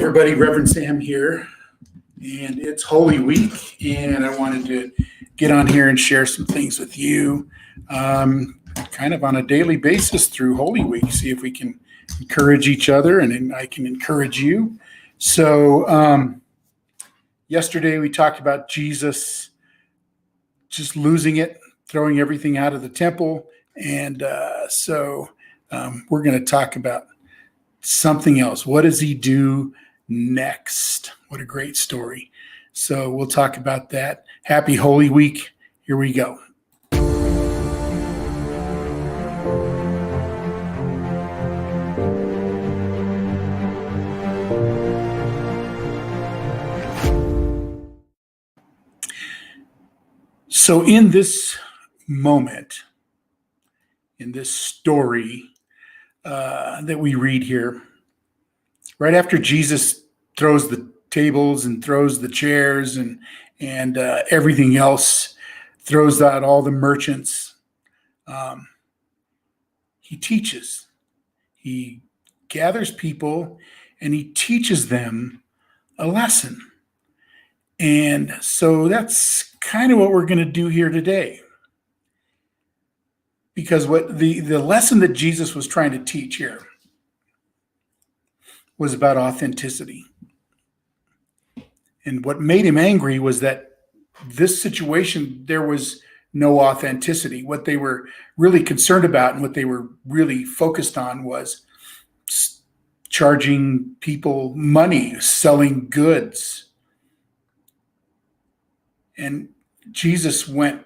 everybody, Reverend Sam here, and it's Holy Week, and I wanted to get on here and share some things with you, kind of on a daily basis through Holy Week, see if we can encourage each other and I can encourage you. So yesterday we talked about Jesus just losing it, throwing everything out of the temple, and so we're going to talk about something else. What does he do next? What a great story. So we'll talk about that. Happy Holy Week. Here we go. So in this moment, in this story that we read here, right after Jesus throws the tables and throws the chairs and everything else, throws out all the merchants, he teaches. He gathers people and he teaches them a lesson. And so that's kind of what we're going to do here today. Because what the lesson that Jesus was trying to teach here was about authenticity. And what made him angry was that this situation, there was no authenticity. What they were really concerned about and what they were really focused on was charging people money, selling goods. And Jesus went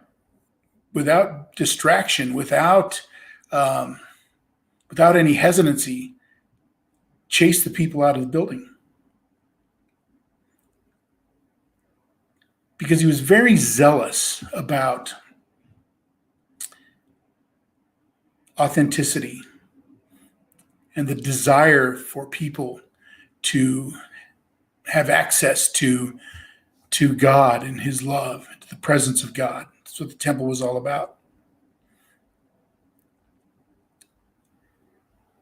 without distraction, without any hesitancy, chased the people out of the building. Because he was very zealous about authenticity and the desire for people to have access to God and his love, to the presence of God. That's what the temple was all about.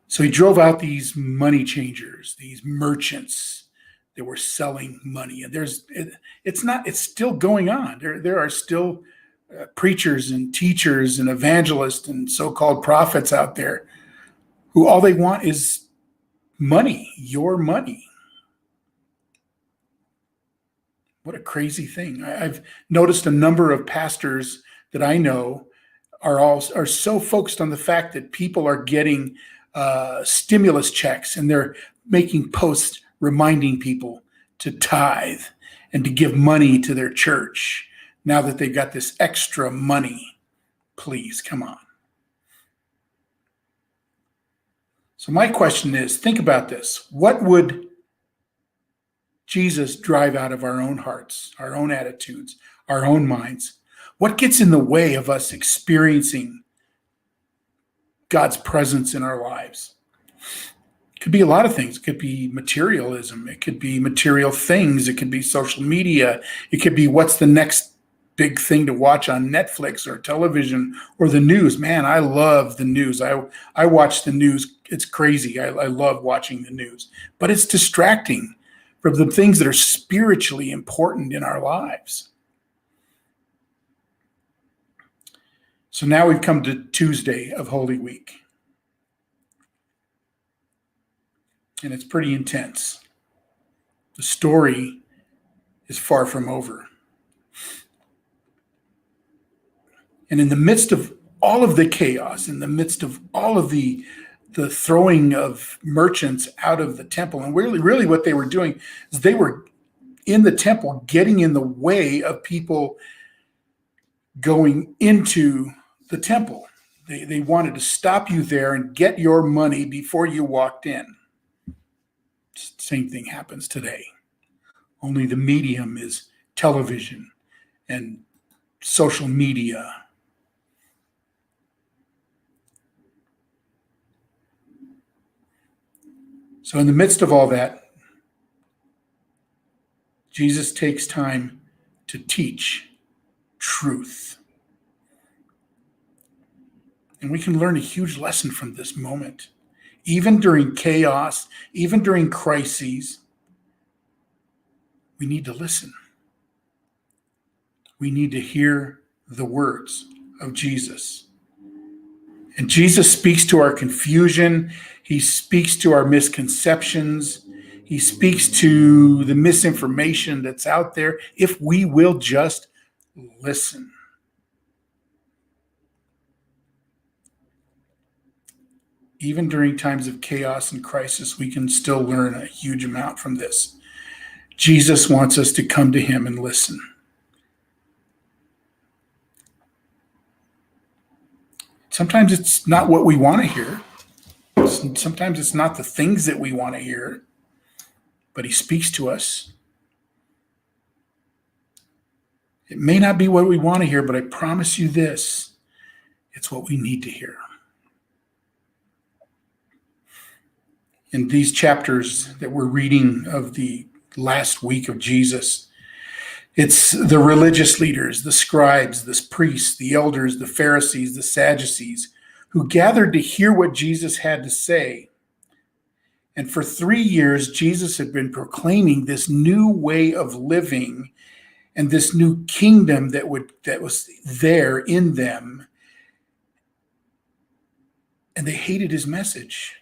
So he drove out these money changers, these merchants that were selling money. And it's still going on. There are still preachers and teachers and evangelists and so-called prophets out there who all they want is money, your money. What a crazy thing. I've noticed a number of pastors that I know are so focused on the fact that people are getting stimulus checks and they're making posts reminding people to tithe and to give money to their church now that they've got this extra money. Please, come on. So my question is, think about this. What would Jesus drive out of our own hearts, our own attitudes, our own minds? What gets in the way of us experiencing God's presence in our lives? It could be a lot of things. It could be materialism. It could be material things. It could be social media. It could be what's the next big thing to watch on Netflix or television or the news. Man, I love the news. I watch the news. It's crazy. I love watching the news. But it's distracting from the things that are spiritually important in our lives. So now we've come to Tuesday of Holy Week. And it's pretty intense. The story is far from over. And in the midst of all of the chaos, in the midst of all of the throwing of merchants out of the temple, and really what they were doing is they were in the temple getting in the way of people going into the temple. They wanted to stop you there and get your money before you walked in. Same thing happens today. Only the medium is television and social media. So in the midst of all that, Jesus takes time to teach truth. And we can learn a huge lesson from this moment. Even during chaos, even during crises, we need to listen. We need to hear the words of Jesus. And Jesus speaks to our confusion. He speaks to our misconceptions. He speaks to the misinformation that's out there if we will just listen. Even during times of chaos and crisis, we can still learn a huge amount from this. Jesus wants us to come to him and listen. Sometimes it's not what we want to hear. Sometimes it's not the things that we want to hear, but he speaks to us. It may not be what we want to hear, but I promise you this, it's what we need to hear. In these chapters that we're reading of the last week of Jesus, it's the religious leaders, the scribes, the priests, the elders, the Pharisees, the Sadducees, who gathered to hear what Jesus had to say. And for 3 years, Jesus had been proclaiming this new way of living and this new kingdom that was there in them. And they hated his message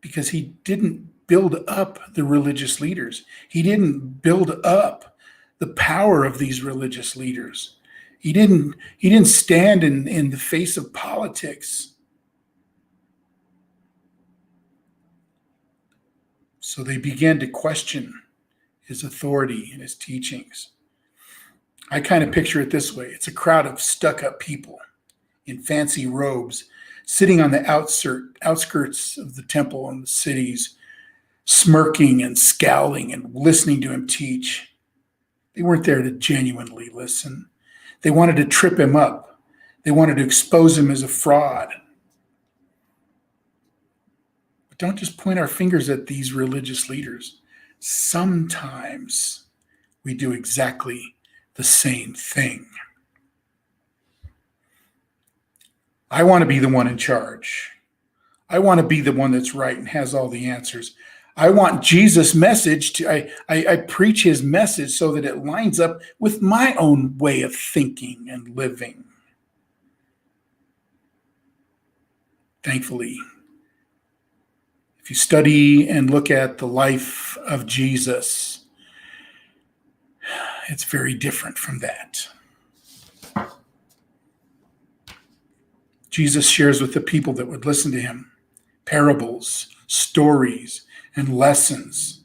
because he didn't build up the religious leaders. He didn't build up the power of these religious leaders. He didn't stand in the face of politics. So they began to question his authority and his teachings. I kind of picture it this way. It's a crowd of stuck-up people in fancy robes sitting on the outskirts of the temple and the cities, smirking and scowling and listening to him teach. They weren't there to genuinely listen. They wanted to trip him up. They wanted to expose him as a fraud. But don't just point our fingers at these religious leaders. Sometimes we do exactly the same thing. I want to be the one in charge. I want to be the one that's right and has all the answers. I want Jesus' message I preach his message so that it lines up with my own way of thinking and living. Thankfully, if you study and look at the life of Jesus, it's very different from that. Jesus shares with the people that would listen to him parables, stories, and lessons.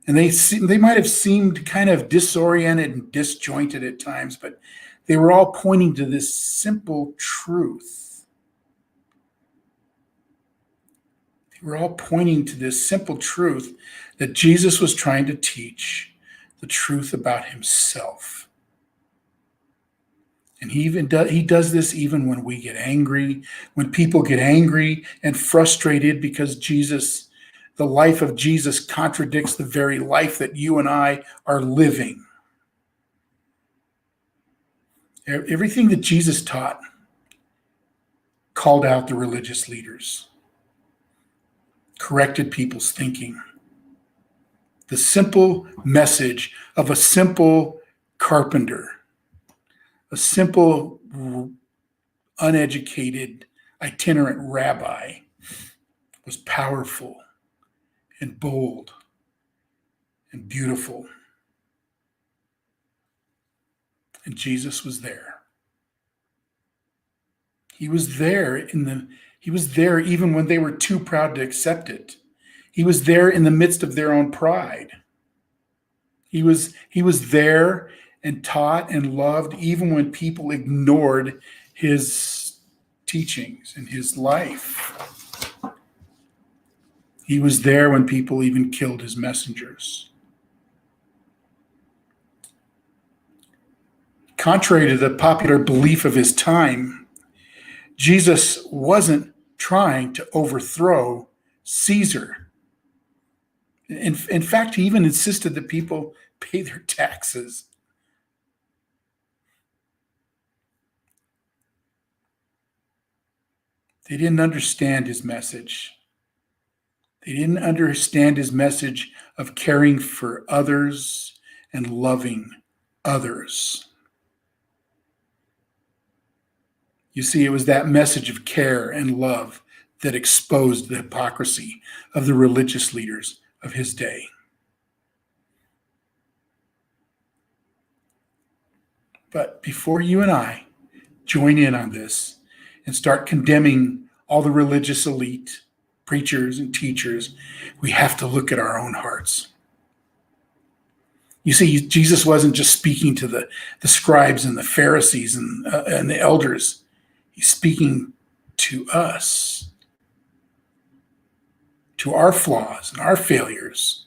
And they might have seemed kind of disoriented and disjointed at times, but they were all pointing to this simple truth. They were all pointing to this simple truth that Jesus was trying to teach, the truth about himself. And he does this even when we get angry, when people get angry and frustrated because the life of Jesus contradicts the very life that you and I are living. Everything that Jesus taught called out the religious leaders, corrected people's thinking. The simple message of a simple carpenter, a simple, uneducated, itinerant rabbi was powerful and bold and beautiful. And Jesus was there. He was there even when they were too proud to accept it. He was there in the midst of their own pride. He was there and taught and loved even when people ignored his teachings and his life. He was there when people even killed his messengers. Contrary to the popular belief of his time, Jesus wasn't trying to overthrow Caesar. In fact, he even insisted that people pay their taxes. They didn't understand his message. They didn't understand his message of caring for others and loving others. You see, it was that message of care and love that exposed the hypocrisy of the religious leaders of his day. But before you and I join in on this and start condemning all the religious elite, preachers and teachers, we have to look at our own hearts. You see, Jesus wasn't just speaking to the scribes and the Pharisees and the elders. He's speaking to us, to our flaws and our failures,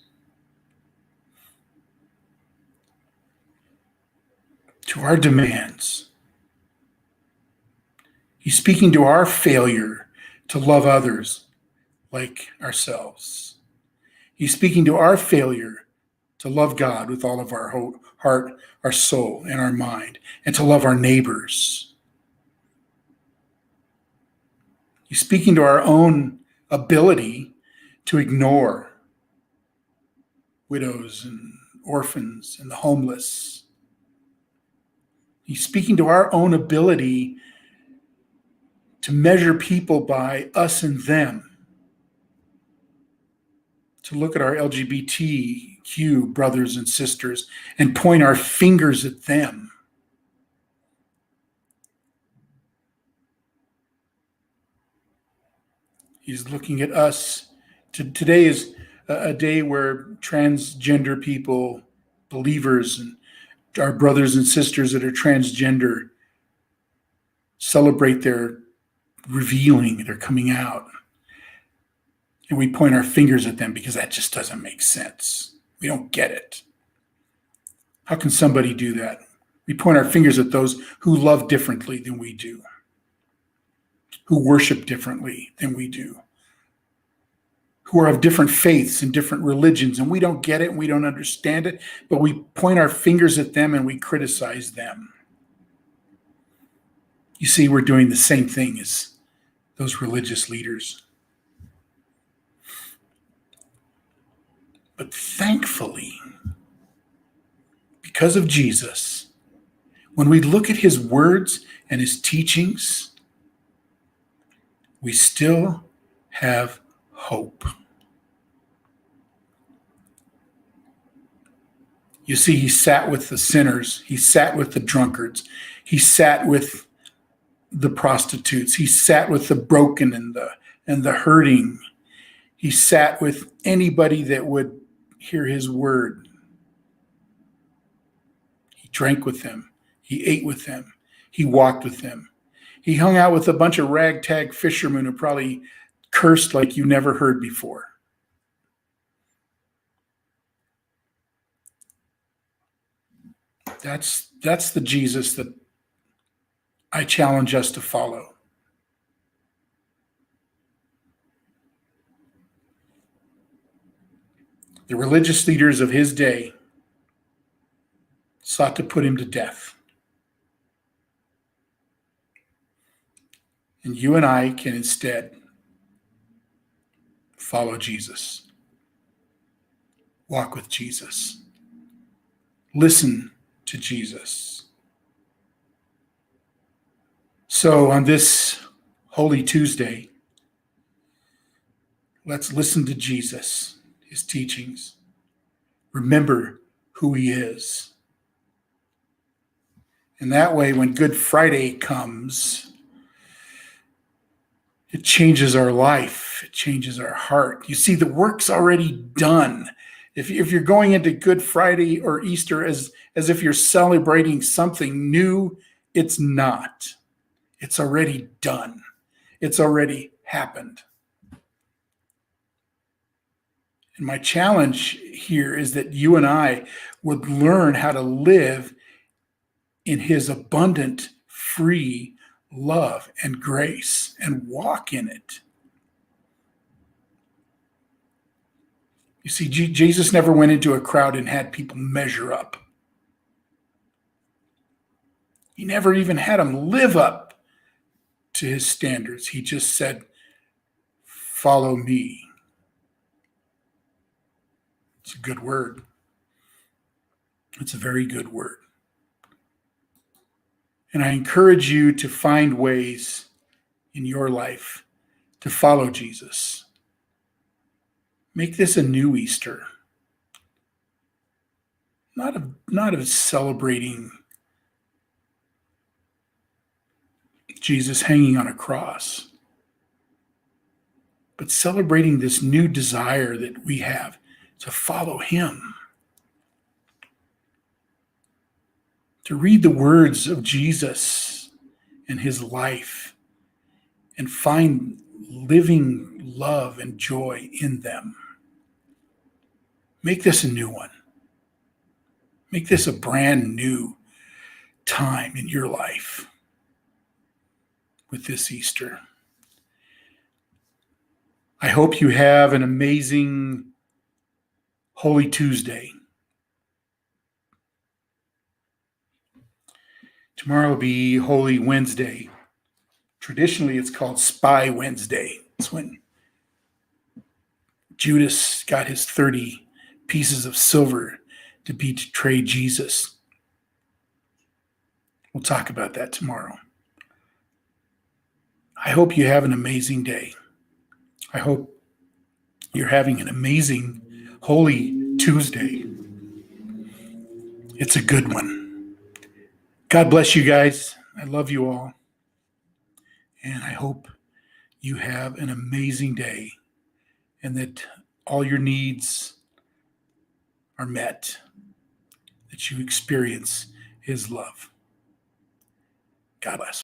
to our demands. He's speaking to our failure to love others like ourselves. He's speaking to our failure to love God with all of our heart, our soul, and our mind, and to love our neighbors. He's speaking to our own ability to ignore widows and orphans and the homeless. He's speaking to our own ability to measure people by us and them, to look at our LGBTQ brothers and sisters and point our fingers at them. He's looking at us. Today is a day where transgender people, believers, and our brothers and sisters that are transgender celebrate their revealing, their coming out. And we point our fingers at them because that just doesn't make sense. We don't get it. How can somebody do that? We point our fingers at those who love differently than we do, who worship differently than we do, who are of different faiths and different religions, and we don't get it, and we don't understand it, but we point our fingers at them and we criticize them. You see, we're doing the same thing as those religious leaders. But thankfully, because of Jesus, when we look at his words and his teachings, we still have hope. You see, he sat with the sinners. He sat with the drunkards. He sat with the prostitutes. He sat with the broken and the hurting. He sat with anybody that would hear his word. He drank with them. He ate with them. He walked with them. He hung out with a bunch of ragtag fishermen who probably cursed like you never heard before. That's the Jesus that I challenge us to follow. The religious leaders of his day sought to put him to death. And you and I can instead follow Jesus, walk with Jesus, listen to Jesus. So on this Holy Tuesday, let's listen to Jesus, his teachings. Remember who he is. And that way, when Good Friday comes, it changes our life. It changes our heart. You see, the work's already done. If you're going into Good Friday or Easter as if you're celebrating something new, it's not. It's already done. It's already happened. And my challenge here is that you and I would learn how to live in his abundant, free love and grace and walk in it. You see, Jesus never went into a crowd and had people measure up. He never even had them live up to his standards. He just said, follow me. It's a good word. It's a very good word. And I encourage you to find ways in your life to follow Jesus. Make this a new Easter, not of celebrating Jesus hanging on a cross, but celebrating this new desire that we have to follow him, to read the words of Jesus and his life and find living love and joy in them. Make this a new one. Make this a brand new time in your life with this Easter. I hope you have an amazing Holy Tuesday. Tomorrow will be Holy Wednesday. Traditionally, it's called Spy Wednesday. It's when Judas got his 30 pieces of silver to betray Jesus. We'll talk about that tomorrow. I hope you have an amazing day. I hope you're having an amazing Holy Tuesday. It's a good one. God bless you guys. I love you all. And I hope you have an amazing day and that all your needs are met, that you experience his love. God bless.